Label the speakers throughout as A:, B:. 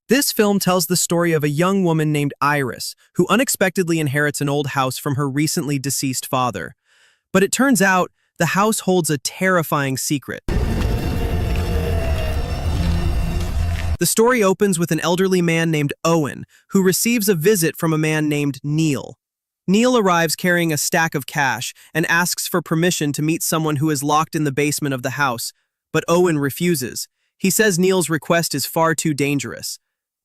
A: This film tells the story of a young woman named Iris, who unexpectedly inherits an old house from her recently deceased father. But it turns out the house holds a terrifying secret. The story opens with an elderly man named Owen, who receives a visit from a man named Neil. Neil arrives carrying a stack of cash and asks for permission to meet someone who is locked in the basement of the house, but Owen refuses. He says Neil's request is far too dangerous.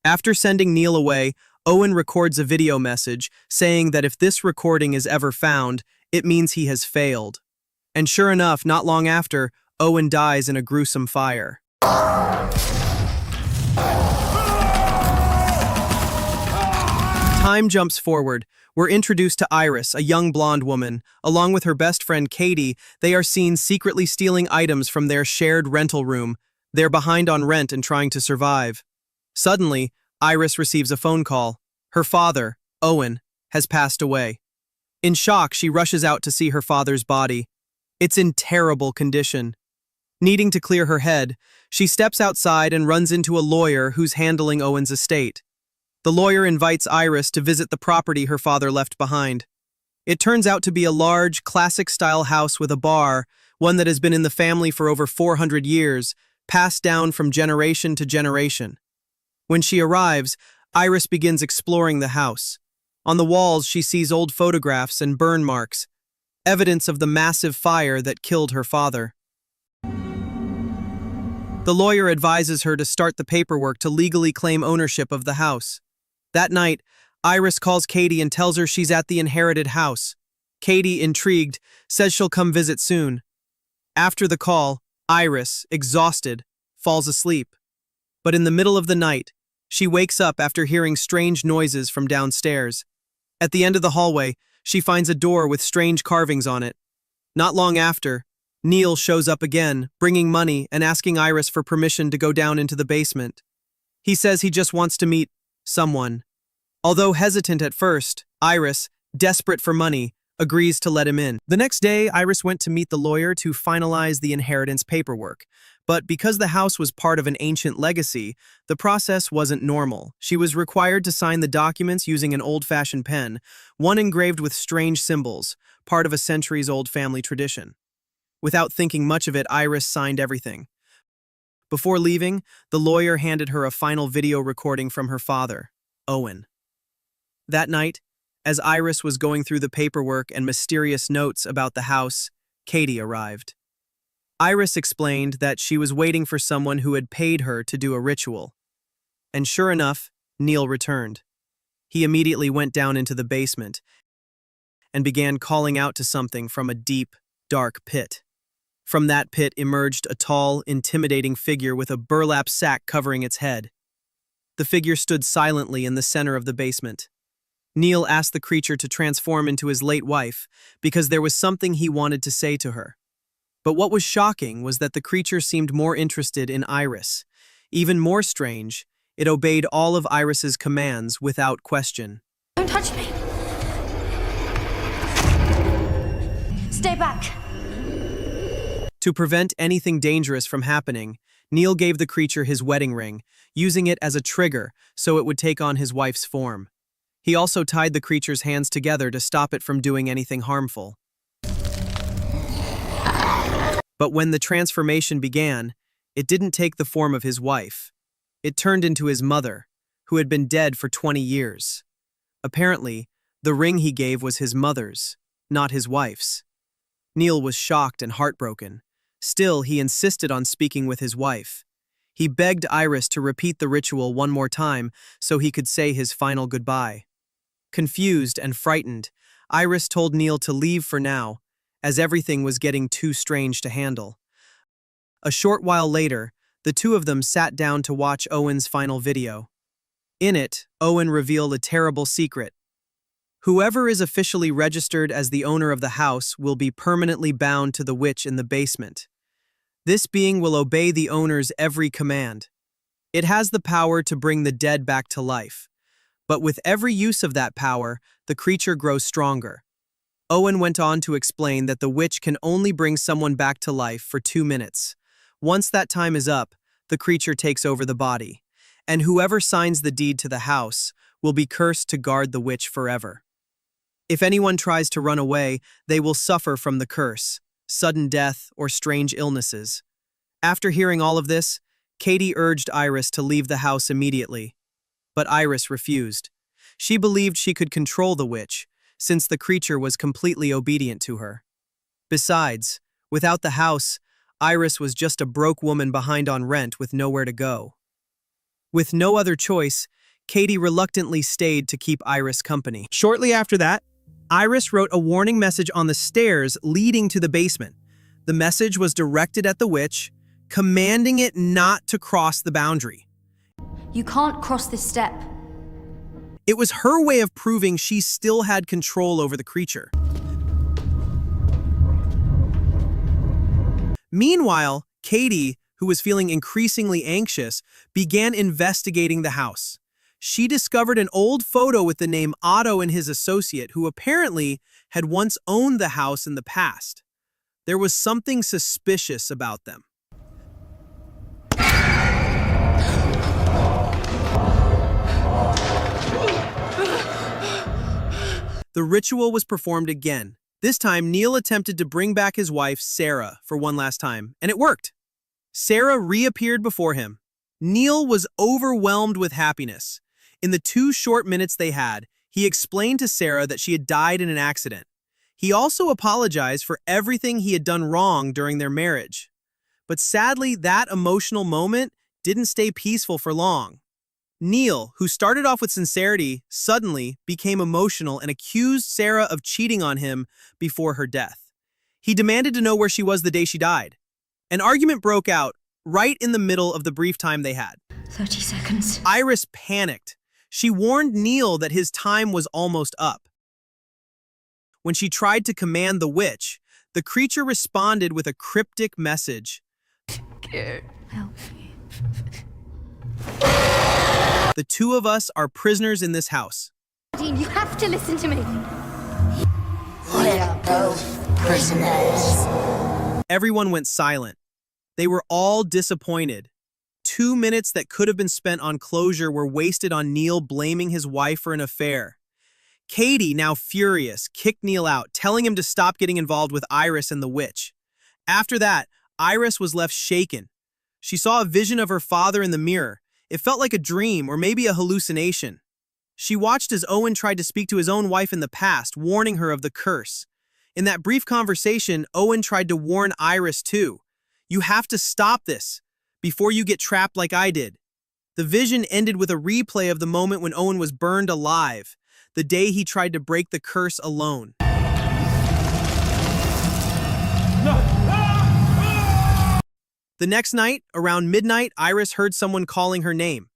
A: After sending Neil away, Owen records a video message saying that if this recording is ever found, it means he has failed. And sure enough, not long after, Owen dies in a gruesome fire. Time jumps forward. We're introduced to Iris, a young blonde woman. Along with her best friend Katie, they are seen secretly stealing items from their shared rental room. They're behind on rent and trying to survive. Suddenly, Iris receives a phone call. Her father, Owen, has passed away. In shock, she rushes out to see her father's body. It's in terrible condition. Needing to clear her head, she steps outside and runs into a lawyer who's handling Owen's estate. The lawyer invites Iris to visit the property her father left behind. It turns out to be a large, classic-style house with a bar, one that has been in the family for over 400 years, passed down from generation to generation. When she arrives, Iris begins exploring the house. On the walls, she sees old photographs and burn marks, evidence of the massive fire that killed her father. The lawyer advises her to start the paperwork to legally claim ownership of the house. That night, Iris calls Katie and tells her she's at the inherited house. Katie, intrigued, says she'll come visit soon. After the call, Iris, exhausted, falls asleep. But in the middle of the night, she wakes up after hearing strange noises from downstairs. At the end of the hallway, she finds a door with strange carvings on it. Not long after, Neil shows up again, bringing money and asking Iris for permission to go down into the basement. He says he just wants to meet someone. Although hesitant at first, Iris, desperate for money, agrees to let him in. The next day, Iris went to meet the lawyer to finalize the inheritance paperwork. But because the house was part of an ancient legacy, the process wasn't normal. She was required to sign the documents using an old-fashioned pen, one engraved with strange symbols, part of a centuries-old family tradition. Without thinking much of it, Iris signed everything. Before leaving, the lawyer handed her a final video recording from her father, Owen. That night, as Iris was going through the paperwork and mysterious notes about the house, Katie arrived. Iris explained that she was waiting for someone who had paid her to do a ritual. And sure enough, Neil returned. He immediately went down into the basement and began calling out to something from a deep, dark pit. From that pit emerged a tall, intimidating figure with a burlap sack covering its head. The figure stood silently in the center of the basement. Neil asked the creature to transform into his late wife because there was something he wanted to say to her. But what was shocking was that the creature seemed more interested in Iris. Even more strange, it obeyed all of Iris's commands without question.
B: Don't touch me. Stay back.
A: To prevent anything dangerous from happening, Neil gave the creature his wedding ring, using it as a trigger so it would take on his wife's form. He also tied the creature's hands together to stop it from doing anything harmful. But when the transformation began, it didn't take the form of his wife. It turned into his mother, who had been dead for 20 years. Apparently, the ring he gave was his mother's, not his wife's. Neil was shocked and heartbroken. Still, he insisted on speaking with his wife. He begged Iris to repeat the ritual one more time so he could say his final goodbye. Confused and frightened, Iris told Neil to leave for now, as everything was getting too strange to handle. A short while later, the two of them sat down to watch Owen's final video. In it, Owen revealed a terrible secret. Whoever is officially registered as the owner of the house will be permanently bound to the witch in the basement. This being will obey the owner's every command. It has the power to bring the dead back to life. But with every use of that power, the creature grows stronger. Owen went on to explain that the witch can only bring someone back to life for 2 minutes. Once that time is up, the creature takes over the body. and whoever signs the deed to the house will be cursed to guard the witch forever. If anyone tries to run away, they will suffer from the curse, sudden death, or strange illnesses. After hearing all of this, Katie urged Iris to leave the house immediately. But Iris refused. She believed she could control the witch, since the creature was completely obedient to her. Besides, without the house, Iris was just a broke woman behind on rent with nowhere to go. With no other choice, Katie reluctantly stayed to keep Iris company. Shortly after that, Iris wrote a warning message on the stairs leading to the basement. The message was directed at the witch, commanding it not to cross the boundary.
B: You can't cross this step.
A: It was her way of proving she still had control over the creature. Meanwhile, Katie, who was feeling increasingly anxious, began investigating the house. She discovered an old photo with the name Otto and his associate, who apparently had once owned the house in the past. There was something suspicious about them. The ritual was performed again. This time, Neil attempted to bring back his wife, Sarah, for one last time, and it worked. Sarah reappeared before him. Neil was overwhelmed with happiness. In the 2 short minutes they had, he explained to Sarah that she had died in an accident. He also apologized for everything he had done wrong during their marriage. But sadly, that emotional moment didn't stay peaceful for long. Neil, who started off with sincerity, suddenly became emotional and accused Sarah of cheating on him before her death. He demanded to know where she was the day she died. An argument broke out right in the middle of the brief time they had.
B: 30 seconds.
A: Iris panicked. She warned Neil that his time was almost up. When she tried to command the witch, the creature responded with a cryptic message.
B: Help me.
A: The 2 of us are prisoners in this house.
B: Dean, you have to listen to me.
C: We're both prisoners.
A: Everyone went silent. They were all disappointed. 2 minutes that could have been spent on closure were wasted on Neil blaming his wife for an affair. Katie, now furious, kicked Neil out, telling him to stop getting involved with Iris and the witch. After that, Iris was left shaken. She saw a vision of her father in the mirror. It felt like a dream or maybe a hallucination. She watched as Owen tried to speak to his own wife in the past, warning her of the curse. In that brief conversation, Owen tried to warn Iris too. You have to stop this before you get trapped like I did. The vision ended with a replay of the moment when Owen was burned alive, the day he tried to break the curse alone. The next night, around midnight, Iris heard someone calling her name.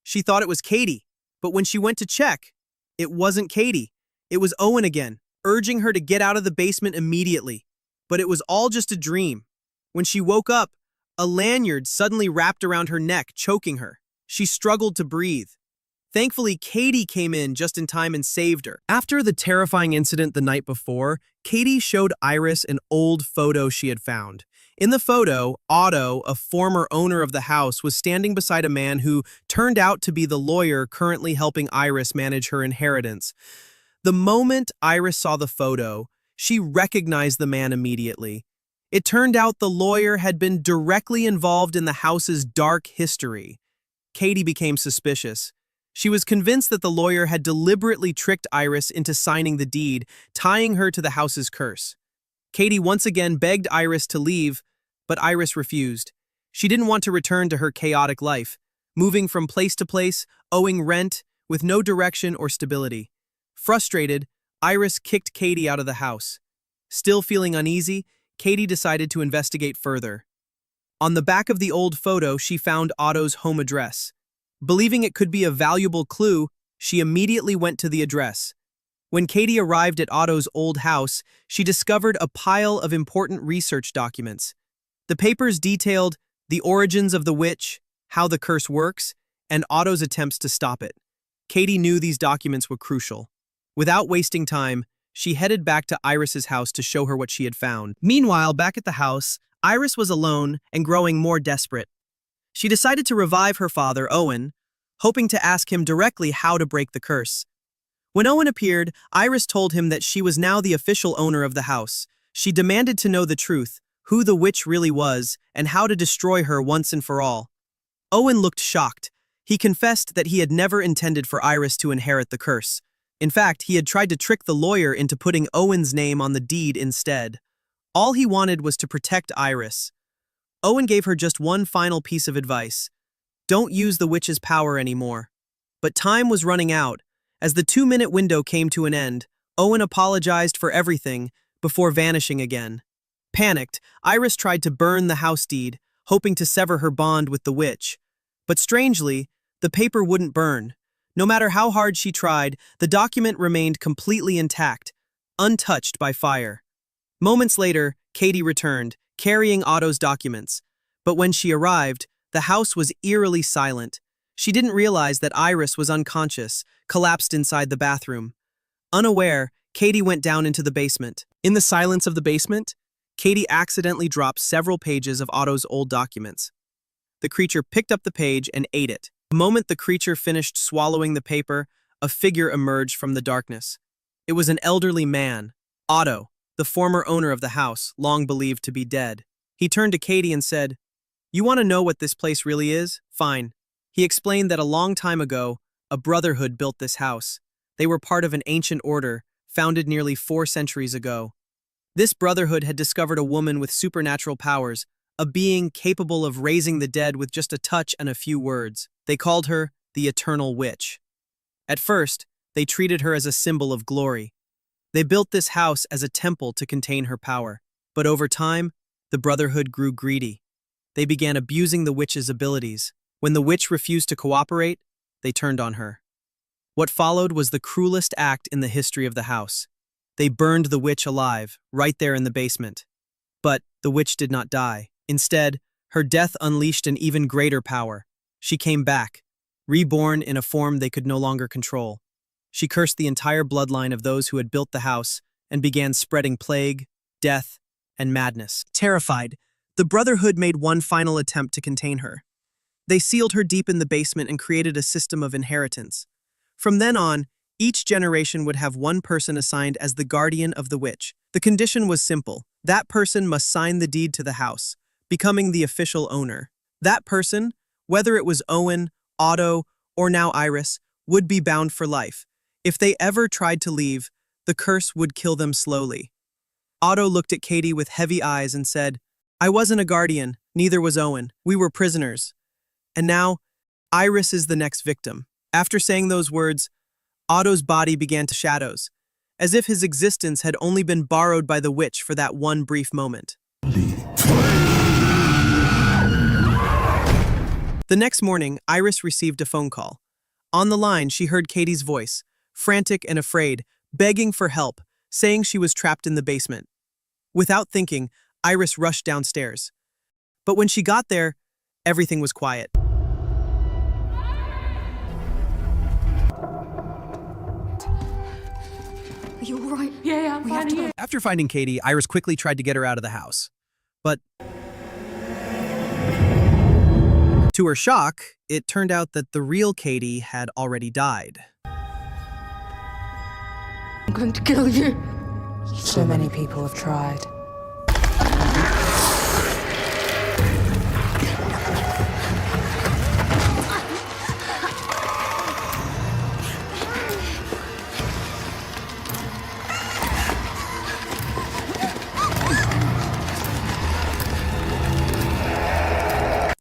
A: She thought it was Katie, but when she went to check, it wasn't Katie. It was Owen again, urging her to get out of the basement immediately. But it was all just a dream. When she woke up, a lanyard suddenly wrapped around her neck, choking her. She struggled to breathe. Thankfully, Katie came in just in time and saved her. After the terrifying incident the night before, Katie showed Iris an old photo she had found. In the photo, Otto, a former owner of the house, was standing beside a man who turned out to be the lawyer currently helping Iris manage her inheritance. The moment Iris saw the photo, she recognized the man immediately. It turned out the lawyer had been directly involved in the house's dark history. Katie became suspicious. She was convinced that the lawyer had deliberately tricked Iris into signing the deed, tying her to the house's curse. Katie once again begged Iris to leave, but Iris refused. She didn't want to return to her chaotic life, moving from place to place, owing rent, with no direction or stability. Frustrated, Iris kicked Katie out of the house. Still feeling uneasy, Katie decided to investigate further. On the back of the old photo, she found Otto's home address. Believing it could be a valuable clue, she immediately went to the address. When Katie arrived at Otto's old house, she discovered a pile of important research documents. The papers detailed the origins of the witch, how the curse works, and Otto's attempts to stop it. Katie knew these documents were crucial. Without wasting time, she headed back to Iris's house to show her what she had found. Meanwhile, back at the house, Iris was alone and growing more desperate. She decided to revive her father, Owen, hoping to ask him directly how to break the curse. When Owen appeared, Iris told him that she was now the official owner of the house. She demanded to know the truth, who the witch really was, and how to destroy her once and for all. Owen looked shocked. He confessed that he had never intended for Iris to inherit the curse. In fact, he had tried to trick the lawyer into putting Owen's name on the deed instead. All he wanted was to protect Iris. Owen gave her just one final piece of advice. Don't use the witch's power anymore. But time was running out. As the 2-minute window came to an end, Owen apologized for everything before vanishing again. Panicked, Iris tried to burn the house deed, hoping to sever her bond with the witch. But strangely, the paper wouldn't burn. No matter how hard she tried, the document remained completely intact, untouched by fire. Moments later, Katie returned, carrying Otto's documents. But when she arrived, the house was eerily silent. She didn't realize that Iris was unconscious, collapsed inside the bathroom. Unaware, Katie went down into the basement. In the silence of the basement, Katie accidentally dropped several pages of Otto's old documents. The creature picked up the page and ate it. The moment the creature finished swallowing the paper, a figure emerged from the darkness. It was an elderly man, Otto, the former owner of the house, long believed to be dead. He turned to Katie and said, "You want to know what this place really is? Fine." He explained that a long time ago, a brotherhood built this house. They were part of an ancient order, founded nearly 4 centuries ago. This brotherhood had discovered a woman with supernatural powers, a being capable of raising the dead with just a touch and a few words. They called her the Eternal Witch. At first, they treated her as a symbol of glory. They built this house as a temple to contain her power. But over time, the brotherhood grew greedy. They began abusing the witch's abilities. When the witch refused to cooperate, they turned on her. What followed was the cruelest act in the history of the house. They burned the witch alive, right there in the basement. But the witch did not die. Instead, her death unleashed an even greater power. She came back, reborn in a form they could no longer control. She cursed the entire bloodline of those who had built the house and began spreading plague, death, and madness. Terrified, the Brotherhood made one final attempt to contain her. They sealed her deep in the basement and created a system of inheritance. From then on, each generation would have one person assigned as the guardian of the witch. The condition was simple. That person must sign the deed to the house, becoming the official owner. That person, whether it was Owen, Otto, or now Iris, would be bound for life. If they ever tried to leave, the curse would kill them slowly. Otto looked at Katie with heavy eyes and said, "I wasn't a guardian, neither was Owen. We were prisoners. And now, Iris is the next victim." After saying those words, Otto's body began to shadows, as if his existence had only been borrowed by the witch for that one brief moment. The next morning, Iris received a phone call. On the line, she heard Katie's voice, frantic and afraid, begging for help, saying she was trapped in the basement. Without thinking, Iris rushed downstairs. But when she got there, everything was quiet.
B: Are you all right?
D: Yeah, I'm fine. Yeah.
A: After finding Katie, Iris quickly tried to get her out of the house. But to her shock, it turned out that the real Katie had already died.
D: I'm going to kill you.
C: So many people have tried.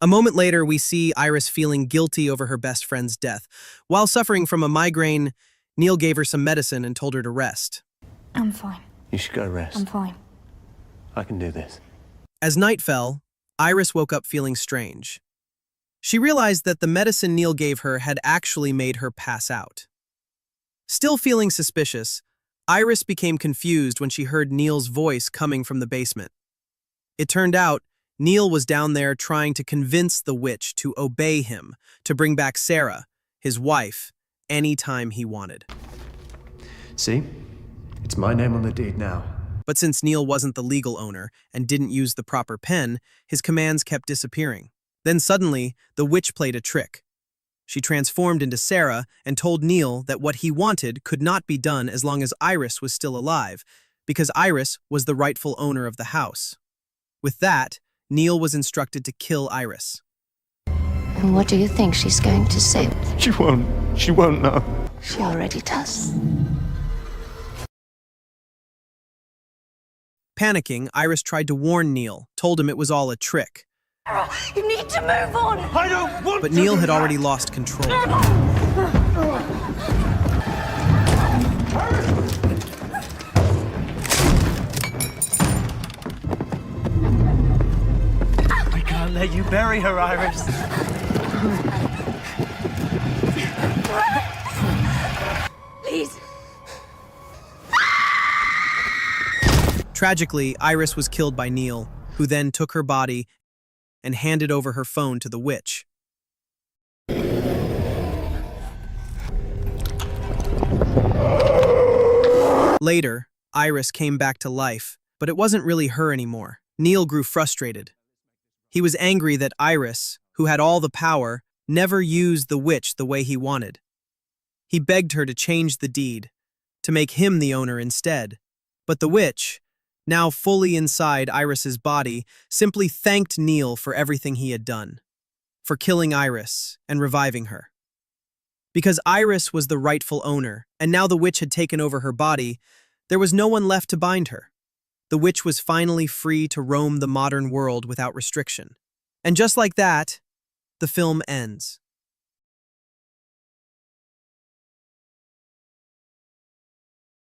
A: A moment later, we see Iris feeling guilty over her best friend's death. While suffering from a migraine, Neil gave her some medicine and told her to rest.
B: I'm fine.
E: You should go rest.
B: I'm fine.
E: I can do this.
A: As night fell, Iris woke up feeling strange. She realized that the medicine Neil gave her had actually made her pass out. Still feeling suspicious, Iris became confused when she heard Neil's voice coming from the basement. It turned out Neil was down there trying to convince the witch to obey him, to bring back Sarah, his wife, anytime he wanted.
E: See? It's my name on the deed now.
A: But since Neil wasn't the legal owner and didn't use the proper pen, his commands kept disappearing. Then suddenly, the witch played a trick. She transformed into Sarah and told Neil that what he wanted could not be done as long as Iris was still alive, because Iris was the rightful owner of the house. With that, Neil was instructed to kill Iris.
F: And what do you think she's going to say?
E: She won't. She won't know.
F: She already does.
A: Panicking, Iris tried to warn Neil, told him it was all a trick.
D: You need to move on.
E: I don't want
A: But Neil had already lost control.
E: I can't let you bury her, Iris.
D: Please.
A: Tragically, Iris was killed by Neil, who then took her body and handed over her phone to the witch. Later, Iris came back to life, but it wasn't really her anymore. Neil grew frustrated. He was angry that Iris, who had all the power, never used the witch the way he wanted. He begged her to change the deed, to make him the owner instead. But the witch, now fully inside Iris's body, simply thanked Neil for everything he had done, for killing Iris and reviving her. Because Iris was the rightful owner, and now the witch had taken over her body, there was no one left to bind her. The witch was finally free to roam the modern world without restriction. And just like that, the film ends.